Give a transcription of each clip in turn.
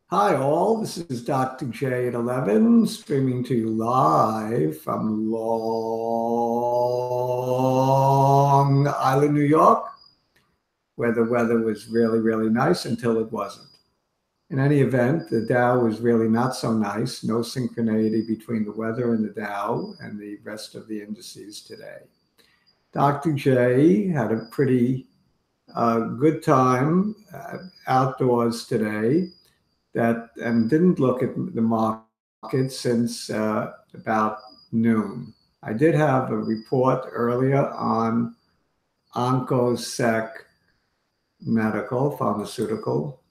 Hi all, this is Dr. J at 11, streaming to you live from Long Island, New York, where the weather was really, really nice until it wasn't. In any event, the Dow was really not so nice, no synchronicity between the weather and the Dow and the rest of the indices today. Dr. J had a pretty good time outdoors today and didn't look at the market since about noon. I did have a report earlier on Oncosec pharmaceutical,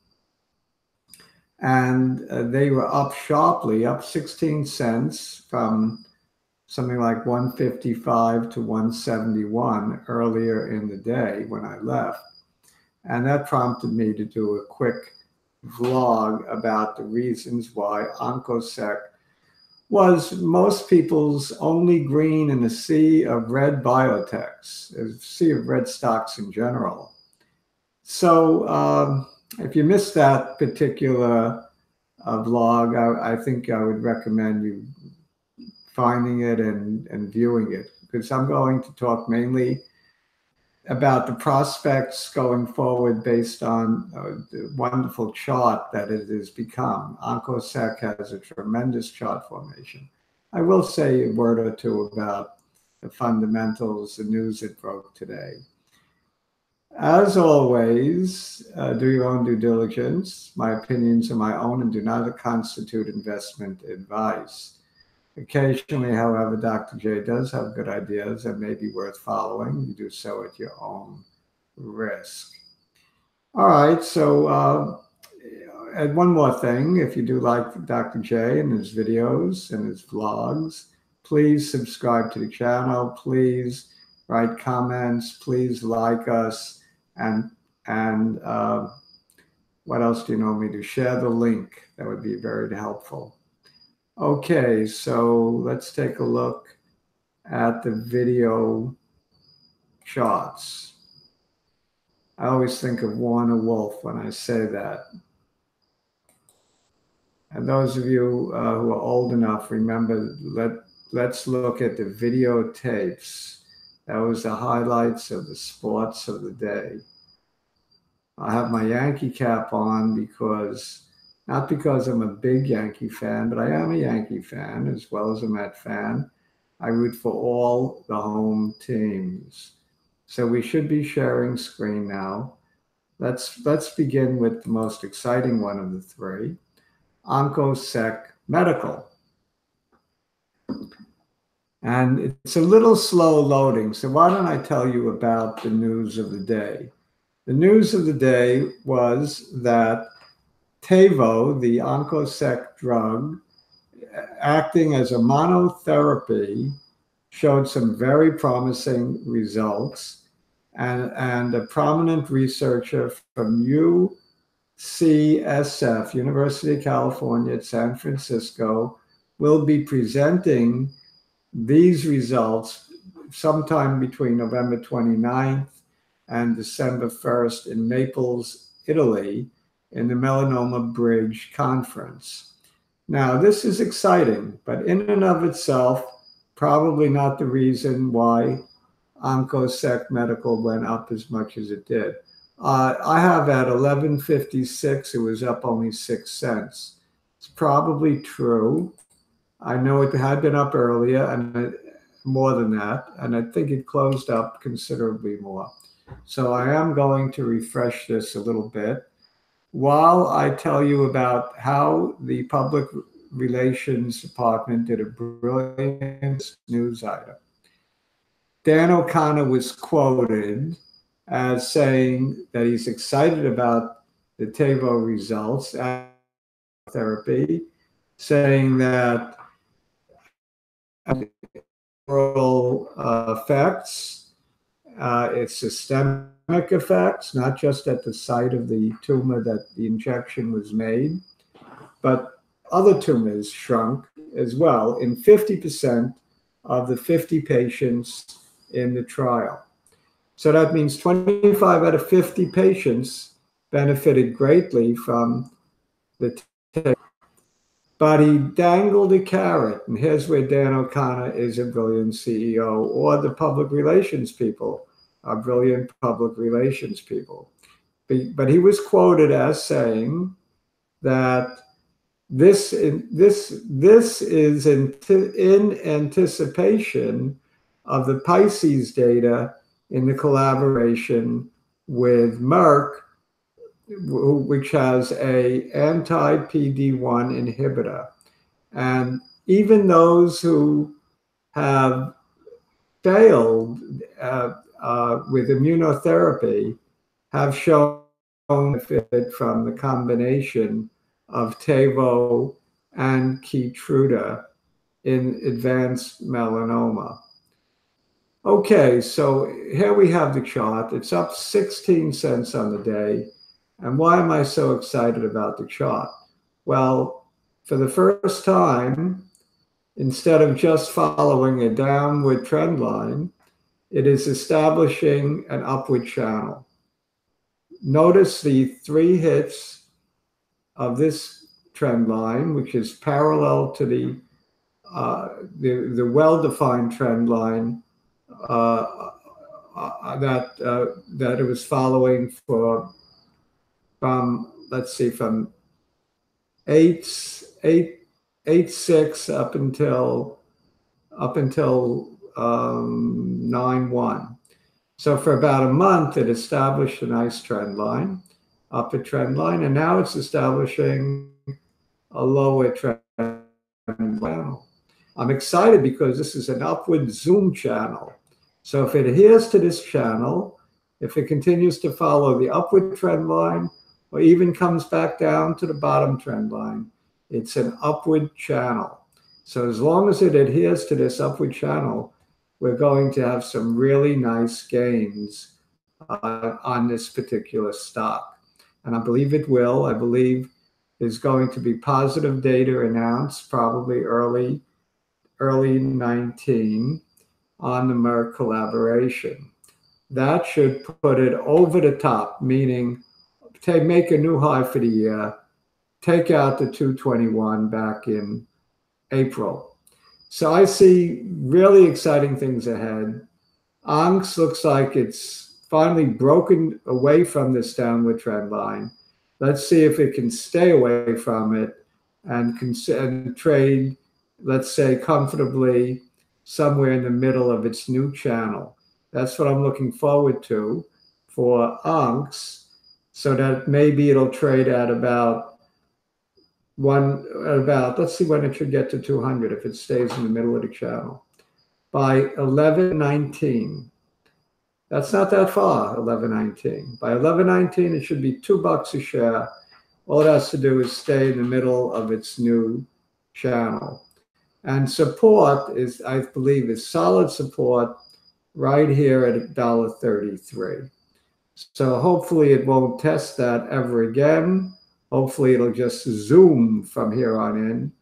and they were up sharply, up 16 cents from something like 155 to 171 earlier in the day when I left. And that prompted me to do a quick vlog about the reasons why Oncosec was most people's only green in a sea of red biotechs, a sea of red stocks in general. So if you missed that particular vlog, I think I would recommend you finding it and viewing it, because I'm going to talk mainly about the prospects going forward based on the wonderful chart that it has become. Oncosec has a tremendous chart formation. I will say a word or two about the fundamentals, the news it broke today. As always, do your own due diligence. My opinions are my own and do not constitute investment advice. Occasionally, however, Dr. J does have good ideas that may be worth following. You do so at your own risk. All right, so and one more thing, if you do like Dr. J and his videos and his vlogs, please subscribe to the channel. Please write comments. Please like us. And what else do you know me to? Share the link. That would be very helpful. Okay, so let's take a look at the video charts. I always think of Warner Wolf when I say that. And those of you who are old enough, remember, let's look at the videotapes. That was the highlights of the sports of the day. I have my Yankee cap on not because I'm a big Yankee fan, but I am a Yankee fan as well as a Met fan. I root for all the home teams. So we should be sharing screen now. Let's begin with the most exciting one of the three, Oncosec Medical. And it's a little slow loading, so why don't I tell you about the news of the day? The news of the day was that Tavo, the Oncosec drug, acting as a monotherapy, showed some very promising results. And a prominent researcher from UCSF, University of California at San Francisco, will be presenting these results sometime between November 29th and December 1st in Naples, Italy, in the Melanoma Bridge Conference. Now, this is exciting, but in and of itself, probably not the reason why Oncosec Medical went up as much as it did. I have at 11.56, it was up only 6 cents. It's probably true. I know it had been up earlier and more than that, and I think it closed up considerably more. So I am going to refresh this a little bit while I tell you about how the public relations department did a brilliant news item. Dan O'Connor was quoted as saying that he's excited about the Tavo results as therapy, saying that oral effects, its systemic effects, not just at the site of the tumor that the injection was made, but other tumors shrunk as well in 50% of the 50 patients in the trial. So that means 25 out of 50 patients benefited greatly from the But he dangled a carrot, and here's where Dan O'Connor is a brilliant CEO, or the public relations people are brilliant public relations people. But he was quoted as saying that this is in anticipation of the Pisces data in the collaboration with Merck, which has a anti-PD-1 inhibitor. And even those who have failed with immunotherapy have shown benefit from the combination of Tavo and Keytruda in advanced melanoma. Okay, so here we have the chart. It's up 16 cents on the day. And why am I so excited about the chart? Well, for the first time, instead of just following a downward trend line, it is establishing an upward channel. Notice the 3 hits of this trend line, which is parallel to the well-defined trend line that it was following from let's see, from 8.6 up until 9.1. So for about a month, it established a nice trend line, upper trend line, and now it's establishing a lower trend channel. I'm excited because this is an upward zoom channel. So if it adheres to this channel, if it continues to follow the upward trend line, or even comes back down to the bottom trend line, it's an upward channel. So as long as it adheres to this upward channel, we're going to have some really nice gains on this particular stock. And I believe it will. I believe there's going to be positive data announced probably early 19 on the Merck collaboration. That should put it over the top, meaning make a new high for the year, take out the 221 back in April. So I see really exciting things ahead. ONCS looks like it's finally broken away from this downward trend line. Let's see if it can stay away from it and trade, let's say, comfortably somewhere in the middle of its new channel. That's what I'm looking forward to for ONCS, so that maybe it'll trade at let's see when it should get to 200 if it stays in the middle of the channel. By 11.19. That's not that far, 11.19. By 11.19, it should be $2 a share. All it has to do is stay in the middle of its new channel. And support is, I believe, is solid support right here at $1.33. So hopefully it won't test that ever again. Hopefully it'll just zoom from here on in.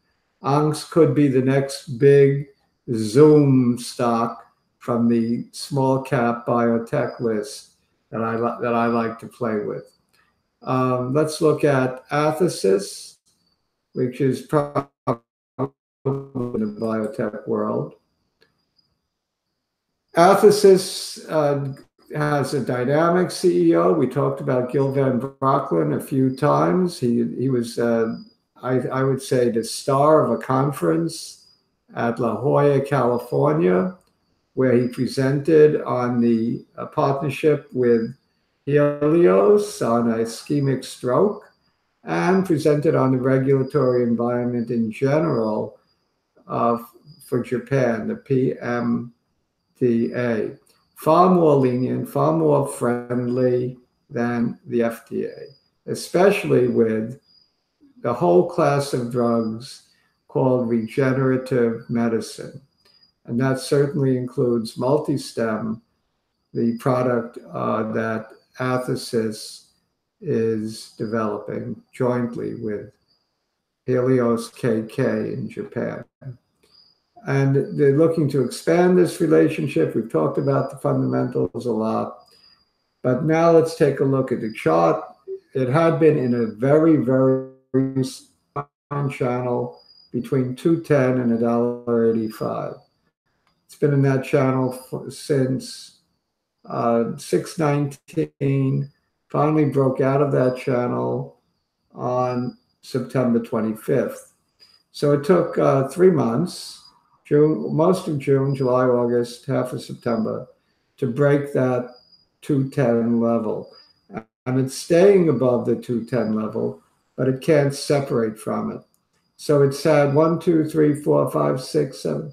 ONCS could be the next big zoom stock from the small cap biotech list that I like to play with. Let's look at Athersys, which is probably in the biotech world. Athersys has a dynamic CEO. We talked about Gil Van Brocklin a few times. He was, I would say, the star of a conference at La Jolla, California, where he presented on the partnership with Helios on ischemic stroke, and presented on the regulatory environment in general for Japan, the PMDA. Far more lenient, far more friendly than the FDA, especially with the whole class of drugs called regenerative medicine. And that certainly includes multistem, the product that Athersys is developing jointly with Helios KK in Japan. And they're looking to expand this relationship. We've talked about the fundamentals a lot. But now let's take a look at the chart. It had been in a very, very fine channel between $2.10 and $1.85. It's been in that channel since 6/19, finally broke out of that channel on September 25th. So it took 3 months, most of June, July, August, half of September, to break that 210 level. And it's staying above the 210 level, but it can't separate from it. So it's had 1, 2, 3, 4, 5, 6, 7,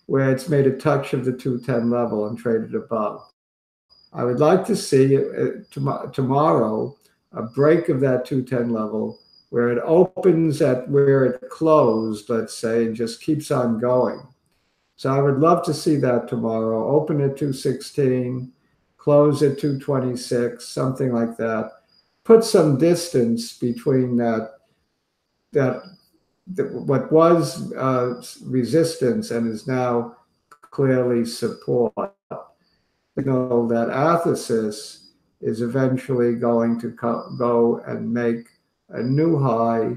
where it's made a touch of the 210 level and traded above. I would like to see tomorrow a break of that 210 level where it opens at where it closed, let's say, and just keeps on going. So I would love to see that tomorrow. Open at 216, close at 226, something like that. Put some distance between what was resistance and is now clearly support. Signal that Athersys is eventually going to go and make a new high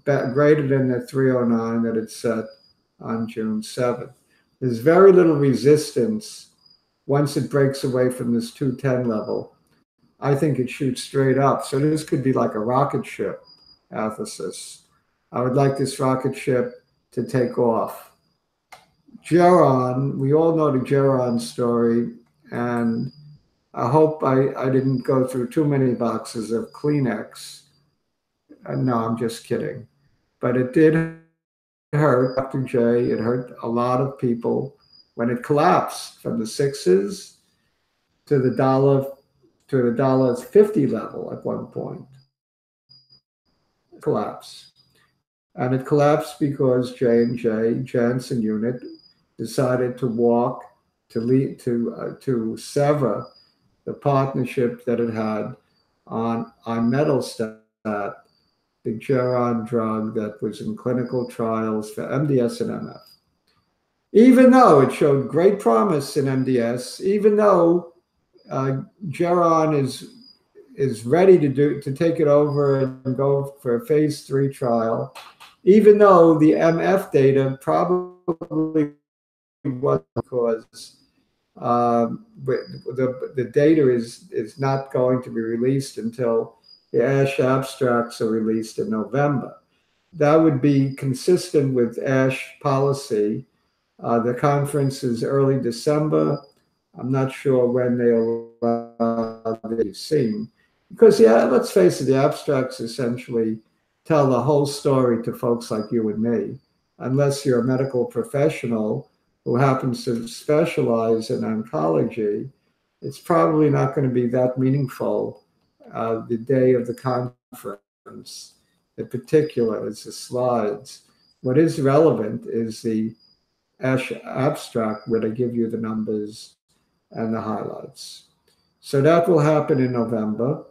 greater than the 309 that it set on June 7th. There's very little resistance once it breaks away from this 210 level. I think it shoots straight up. So this could be like a rocket ship, Athersys. I would like this rocket ship to take off. Geron, we all know the Geron story, and I hope I didn't go through too many boxes of Kleenex. No, I'm just kidding. But it did hurt Dr. J. It hurt a lot of people when it collapsed from the 6s to the $1.50 level at one point. Collapse. And it collapsed because J&J, Janssen unit, decided to sever the partnership that it had on imetelstat, the Geron drug that was in clinical trials for MDS and MF. Even though it showed great promise in MDS, even though Geron is ready to take it over and go for a phase 3 trial, even though the MF data probably was because the data is not going to be released until the ASH abstracts are released in November. That would be consistent with ASH policy. The conference is early December. I'm not sure when they'll be seen. Because, yeah, let's face it, the abstracts essentially tell the whole story to folks like you and me. Unless you're a medical professional who happens to specialize in oncology, it's probably not going to be that meaningful the day of the conference. In particular, it's the slides. What is relevant is the ASH abstract where they give you the numbers and the highlights. So that will happen in November.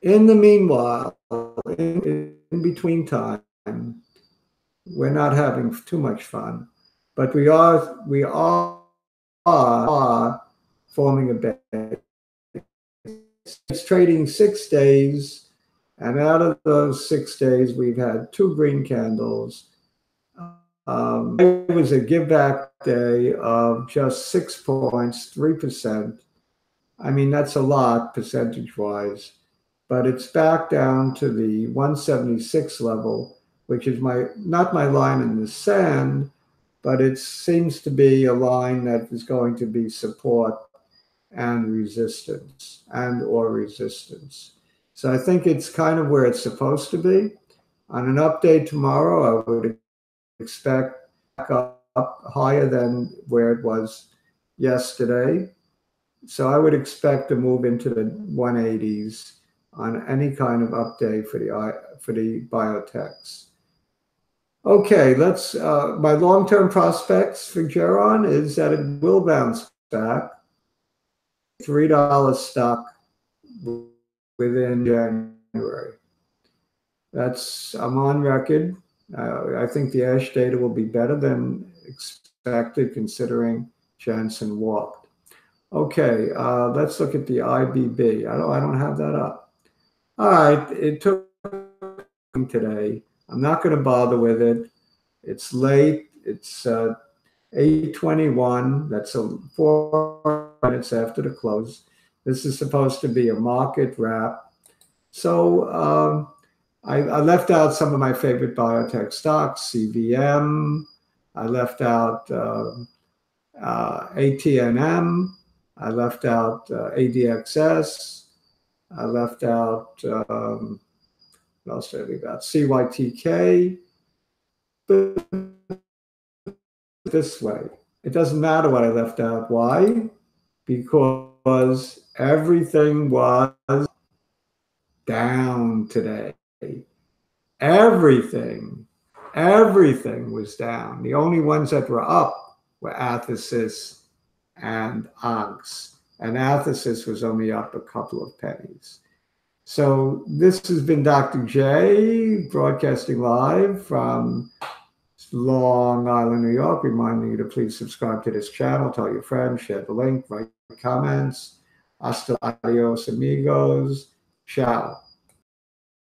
In the meanwhile, in between time, we're not having too much fun, but we are forming a base. It's trading 6 days, and out of those 6 days, we've had 2 green candles. It was a give back day of just 6 points, 3%. I mean, that's a lot percentage wise, but it's back down to the 176 level, which is not my line in the sand, but it seems to be a line that is going to be support and resistance or resistance. So I think it's kind of where it's supposed to be. On an update tomorrow, I would expect back up higher than where it was yesterday. So I would expect to move into the 180s on any kind of update for the biotechs. Okay, let's. My long-term prospects for Geron is that it will bounce back. $3 stock within January. I'm on record. I think the ASH data will be better than expected considering Janssen walked. Okay, let's look at the IBB. I don't have that up. All right, it took today. I'm not going to bother with it. It's late. It's 8:21. That's 4 minutes after the close. This is supposed to be a market wrap. So I left out some of my favorite biotech stocks, CVM. I left out ATNM. I left out ADXS. I left out, what else did I leave out? CYTK. But this way, it doesn't matter what I left out. Why? Because everything was down today. Everything was down. The only ones that were up were Athersys and Oncs. And Athersys was only up a couple of pennies. So this has been Dr. J, broadcasting live from Long Island, New York, reminding you to please subscribe to this channel, tell your friends, share the link, write comments. Hasta adios, amigos. Ciao.